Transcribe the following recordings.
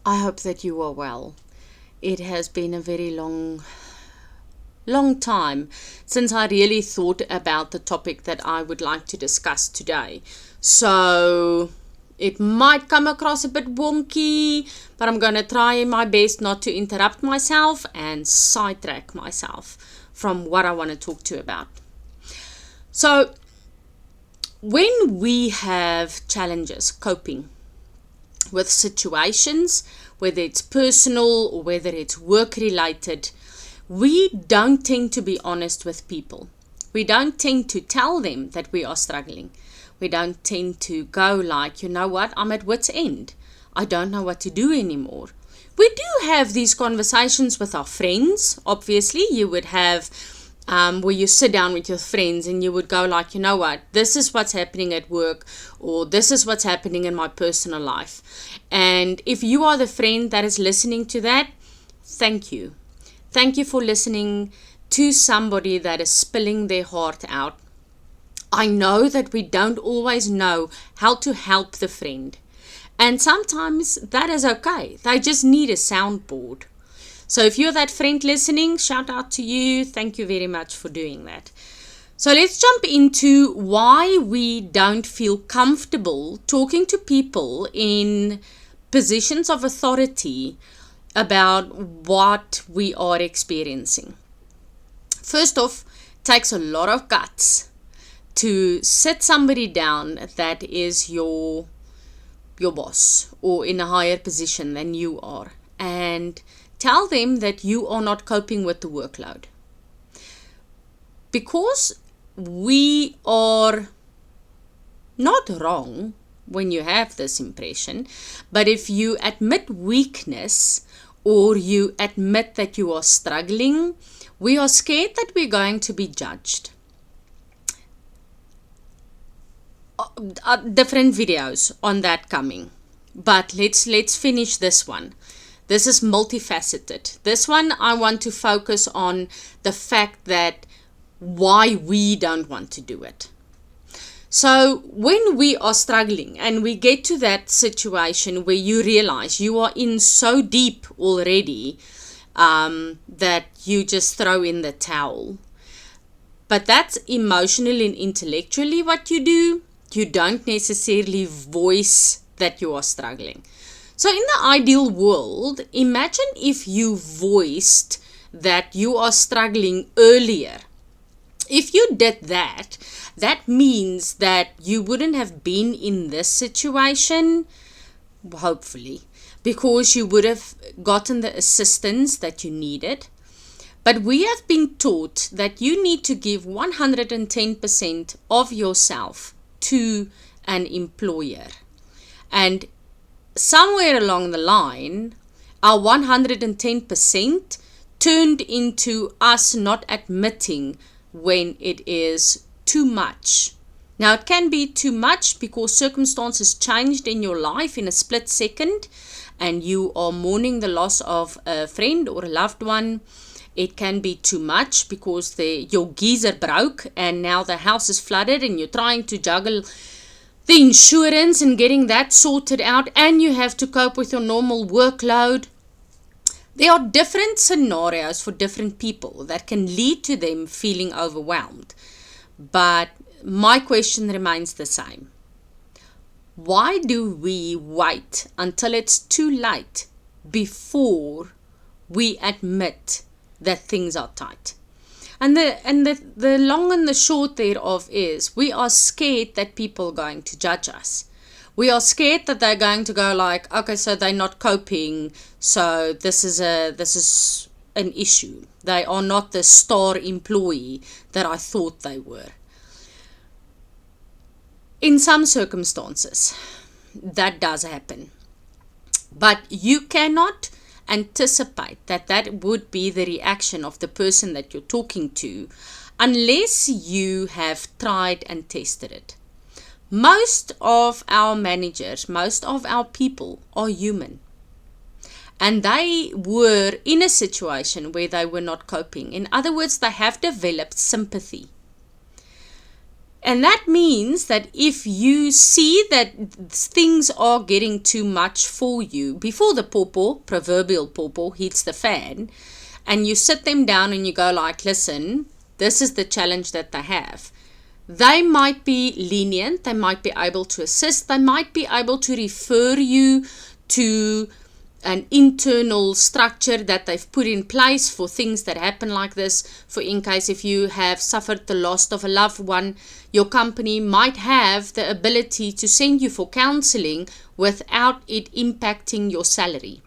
I hope that you are well. It has been a very long time since I really thought about the topic that I would like to discuss today. So it might come across a bit wonky, but I'm going to try my best not to interrupt myself and sidetrack myself from what I want to talk to you about. So when we have challenges coping with situations, whether it's personal or whether it's work related, we don't tend to be honest with people. We don't tend to tell them that we are struggling. We don't tend to go like, you know what, I'm at wit's end. I don't know what to do anymore. We do have these conversations with our friends. Obviously, you would have where you sit down with your friends and you would go like, you know what, this is what's happening at work, or this is what's happening in my personal life. And if you are the friend that is listening to that, thank you. Thank you for listening to somebody that is spilling their heart out. I know that we don't always know how to help the friend. And sometimes that is okay. They just need a soundboard. So if you're that friend listening, shout out to you. Thank you very much for doing that. So let's jump into why we don't feel comfortable talking to people in positions of authority about what we are experiencing. First off, it takes a lot of guts to sit somebody down that is your boss or in a higher position than you are and tell them that you are not coping with the workload. Because we are not wrong when you have this impression, but if you admit weakness or you admit that you are struggling, we are scared that we're going to be judged. Different videos on that coming, but let's finish this one. This is multifaceted. This one I want to focus on the fact that why we don't want to do it. So when we are struggling and we get to that situation where you realize you are in so deep already that you just throw in the towel. But that's emotionally and intellectually what you do. You don't necessarily voice that you are struggling. So in the ideal world, imagine if you voiced that you are struggling earlier. If you did that, that means that you wouldn't have been in this situation, hopefully, because you would have gotten the assistance that you needed. But we have been taught that you need to give 110% of yourself to an employer. And somewhere along the line, our 110% turned into us not admitting when it is too much. Now, it can be too much because circumstances changed in your life in a split second and you are mourning the loss of a friend or a loved one. It can be too much because your geyser broke and now the house is flooded and you're trying to juggle the insurance and getting that sorted out, and you have to cope with your normal workload. There are different scenarios for different people that can lead to them feeling overwhelmed. But my question remains the same. Why do we wait until it's too late before we admit that things are tight? And the long and the short thereof is we are scared that people are going to judge us. We are scared that they're going to go like, okay, so they're not coping, so this is an issue. They are not the star employee that I thought they were. In some circumstances, that does happen. But you cannot anticipate that would be the reaction of the person that you're talking to unless you have tried and tested it. Most of our managers, most of our people are human. And they were in a situation where they were not coping. In other words, they have developed sympathy. And that means that if you see that things are getting too much for you, before the proverbial pawpaw, hits the fan, and you sit them down and you go like, listen, this is the challenge that they have. They might be lenient, they might be able to assist, they might be able to refer you to an internal structure that they've put in place for things that happen like this. For in case if you have suffered the loss of a loved one, your company might have the ability to send you for counseling without it impacting your salary.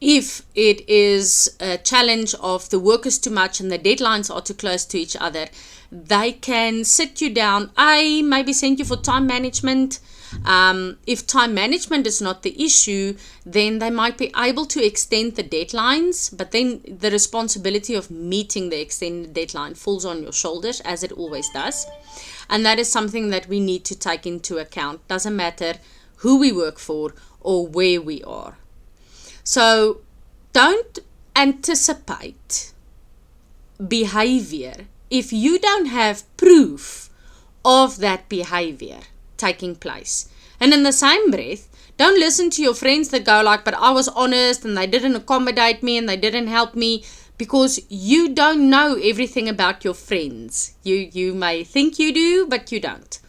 If it is a challenge of the work is too much and the deadlines are too close to each other, they can sit you down, maybe send you for time management. If time management is not the issue, then they might be able to extend the deadlines, but then the responsibility of meeting the extended deadline falls on your shoulders, as it always does. And that is something that we need to take into account. Doesn't matter who we work for or where we are. So don't anticipate behavior if you don't have proof of that behavior taking place. And in the same breath, don't listen to your friends that go like, but I was honest and they didn't accommodate me and they didn't help me, because you don't know everything about your friends. You may think you do, but you don't.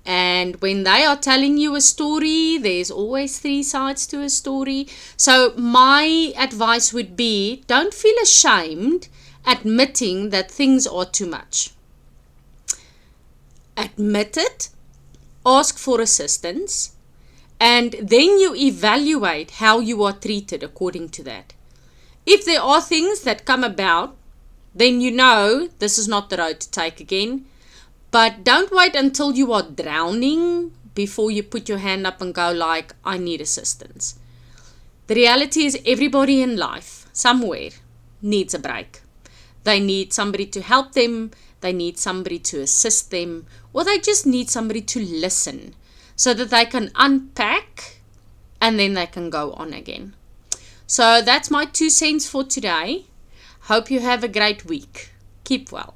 And when they are telling you a story, there's always 3 sides to a story. So my advice would be, don't feel ashamed admitting that things are too much. Admit it, ask for assistance, and then you evaluate how you are treated according to that. If there are things that come about, then you know this is not the road to take again. But don't wait until you are drowning before you put your hand up and go like, I need assistance. The reality is everybody in life, somewhere, needs a break. They need somebody to help them, they need somebody to assist them, or they just need somebody to listen so that they can unpack and then they can go on again. So that's my 2 cents for today. Hope you have a great week. Keep well.